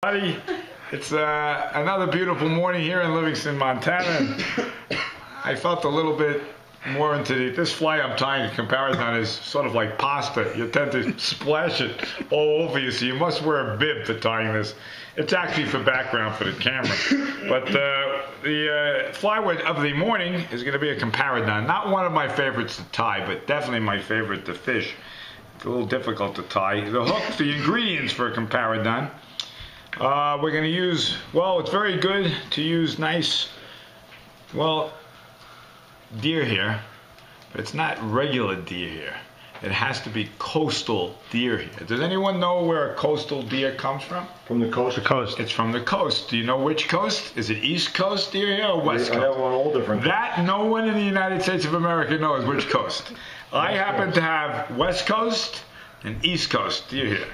Buddy, it's another beautiful morning here in Livingston, Montana. I felt a little bit more into this fly I'm tying. Comparadun is sort of like pasta. You tend to splash it all over you, so you must wear a bib for tying this. It's actually for background for the camera. But the flyweight of the morning is going to be a Comparadun. Not one of my favorites to tie, but definitely my favorite to fish. It's a little difficult to tie. The hook, the ingredients for a Comparadun. We're going to use, well, it's very good to use nice, well, deer hair, but it's not regular deer hair. It has to be coastal deer hair. Does anyone know where a coastal deer comes from? From the coast. The coast. It's from the coast. Do you know which coast? Is it East Coast deer hair or West Coast? I have one all different. That no one in the United States of America knows which coast. I happen to have West Coast and East Coast deer hair.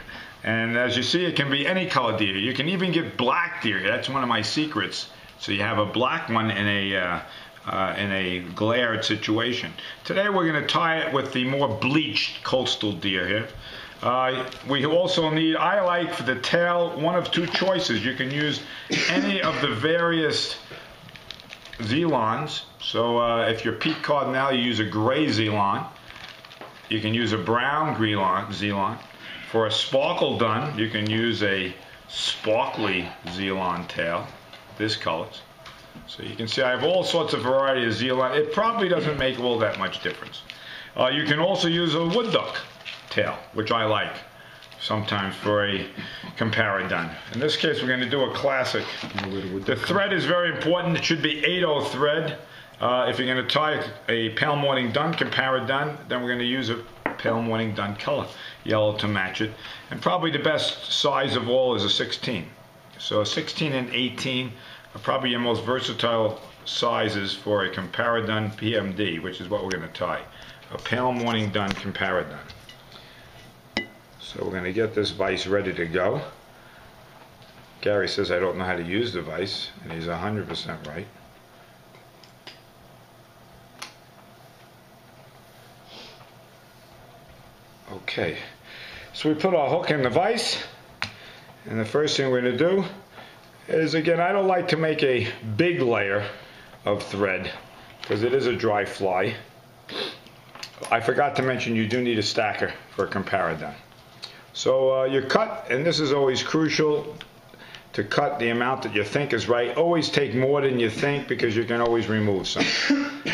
And as you see, it can be any color deer. You can even get black deer. That's one of my secrets. So you have a black one in a glared situation. Today we're going to tie it with the more bleached coastal deer here. We also need, I like for the tail, one of two choices. You can use any of the various Zelons. So if you're Pete Cardinal, you use a gray Zelon. You can use a brown Zelon. For a sparkle dun, you can use a sparkly Zelon tail, this colors. So you can see I have all sorts of variety of Zelon. It probably doesn't make all that much difference. You can also use a wood duck tail, which I like sometimes for a Comparadun. In this case, we're going to do a classic. The thread is very important. It should be 8/0 thread. If you're going to tie a pale morning dun Comparadun, then we're going to use a pale morning dun color, yellow to match it. And probably the best size of all is a 16. So a 16 and 18 are probably your most versatile sizes for a Comparadun PMD, which is what we're going to tie. A pale morning dun Comparadun. So we're going to get this vise ready to go. Gary says I don't know how to use the vise, and he's 100% right. Okay, so we put our hook in the vise, and the first thing we're going to do is, again, I don't like to make a big layer of thread because it is a dry fly. I forgot to mention you do need a stacker for a Comparadun. So you cut, and this is always crucial to cut the amount that you think is right. Always take more than you think because you can always remove some.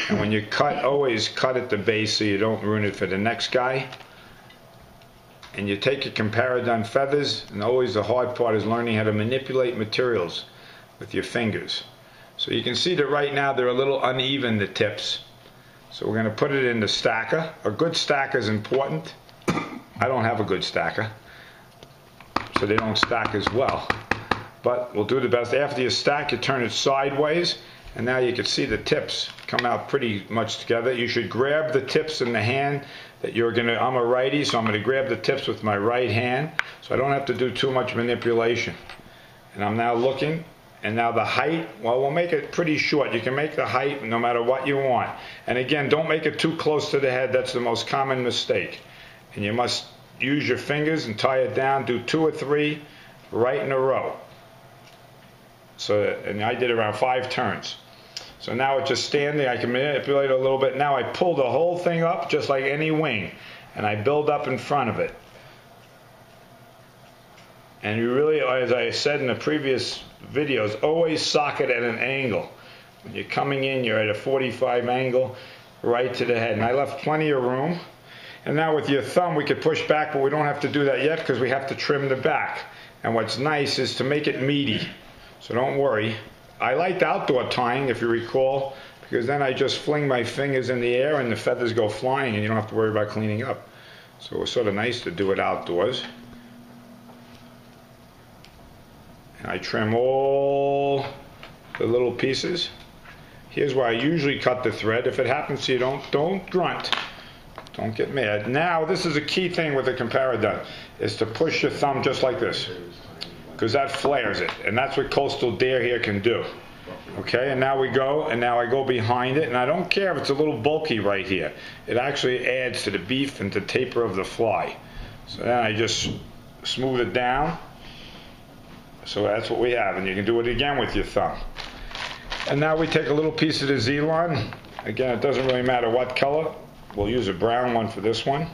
And when you cut, always cut at the base so you don't ruin it for the next guy. And you take your Comparadun feathers, and always the hard part is learning how to manipulate materials with your fingers. So you can see that right now they're a little uneven, the tips. So we're going to put it in the stacker. A good stacker is important. I don't have a good stacker, so they don't stack as well. But we'll do the best. After you stack, you turn it sideways, and now you can see the tips come out pretty much together. You should grab the tips in the hand that you're going to, I'm a righty, so I'm going to grab the tips with my right hand, so I don't have to do too much manipulation. And I'm now looking, and now the height, well, we'll make it pretty short. You can make the height no matter what you want. And again, don't make it too close to the head. That's the most common mistake. And you must use your fingers and tie it down. Do 2 or 3 right in a row. So, and I did around 5 turns. So now it's just standing. I can manipulate a little bit. Now I pull the whole thing up just like any wing, and I build up in front of it. And you really, as I said in the previous videos, always sock it at an angle. When you're coming in, you're at a 45 angle right to the head. And I left plenty of room. And now with your thumb, we could push back, but we don't have to do that yet because we have to trim the back. And what's nice is to make it meaty. So don't worry. I liked outdoor tying, if you recall, because then I just fling my fingers in the air and the feathers go flying and you don't have to worry about cleaning up. So it was sort of nice to do it outdoors. And I trim all the little pieces. Here's where I usually cut the thread. If it happens to you, don't grunt. Don't get mad. Now, this is a key thing with the Comparadun, is to push your thumb just like this, because that flares it, and that's what coastal deer here can do. Okay, and now we go, and now I go behind it, and I don't care if it's a little bulky right here. It actually adds to the beef and the taper of the fly. So then I just smooth it down, So that's what we have, and you can do it again with your thumb. And now we take a little piece of the Z-line. Again, it doesn't really matter what color. We'll use a brown one for this one.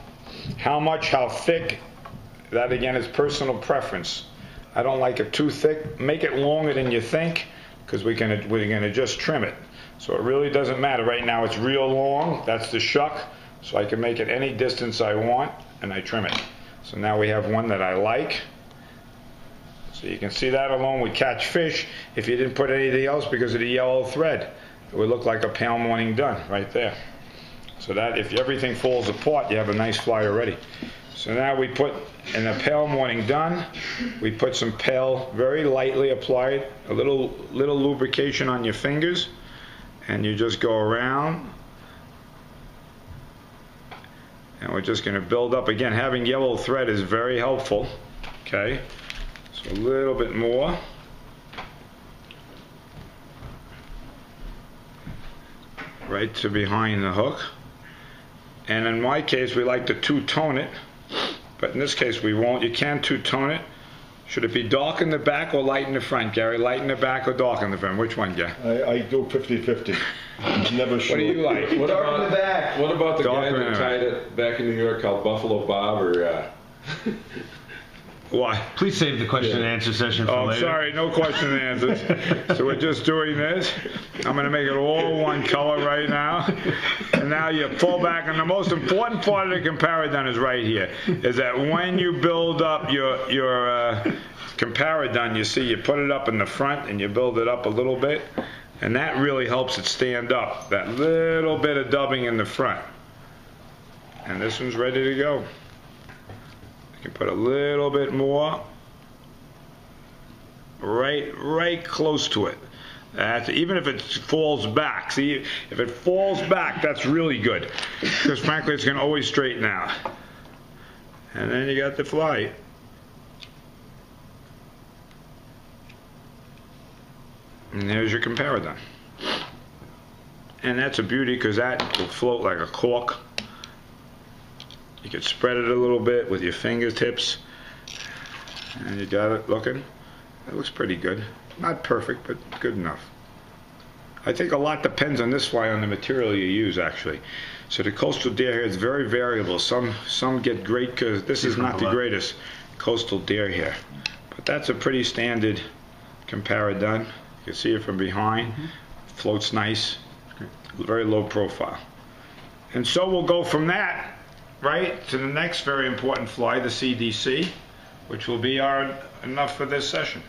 How much, how thick, that again is personal preference. I don't like it too thick. Make it longer than you think, because we're gonna just trim it. So it really doesn't matter. Right now it's real long. That's the shuck. So I can make it any distance I want, and I trim it. So now we have one that I like. So you can see that alone would catch fish if you didn't put anything else because of the yellow thread. It would look like a pale morning dun right there. So that if everything falls apart, you have a nice fly already. So now we put in the pale morning dun, we put some pale, very lightly applied, a little lubrication on your fingers, and you just go around. And we're just going to build up. Again, having yellow thread is very helpful. Okay, so a little bit more. Right to behind the hook. And in my case, we like to two-tone it. But in this case, we won't. You can two-tone it. Should it be dark in the back or light in the front, Gary? Light in the back or dark in the front? Which one, Gary? I go 50-50. Never sure. What do you like? Dark in the back. What about the guy that tied it back in New York called Buffalo Bob or... Why? Please save the question and answer session for later. Oh, sorry, no question and answers. So we're just doing this. I'm going to make it all one color right now. And now you pull back, and the most important part of the Comparadun is right here, is that when you build up your Comparadun, you see you put it up in the front and you build it up a little bit, and that really helps it stand up, that little bit of dubbing in the front. And this one's ready to go. You can put a little bit more right close to it. Even if it falls back. See, if it falls back, that's really good, because frankly it's going to always straighten out. And then you got the fly. And there's your Comparadun. And that's a beauty, because that will float like a cork. You can spread it a little bit with your fingertips, and you got it looking. It looks pretty good. Not perfect, but good enough. I think a lot depends on this fly, on the material you use, actually. So the coastal deer here is very variable. Some get great, because this is not the greatest coastal deer here. But that's a pretty standard Comparadun. You can see it from behind. Floats nice. Very low profile. And so we'll go from that right to the next very important fly, the CDC, which will be our enough for this session.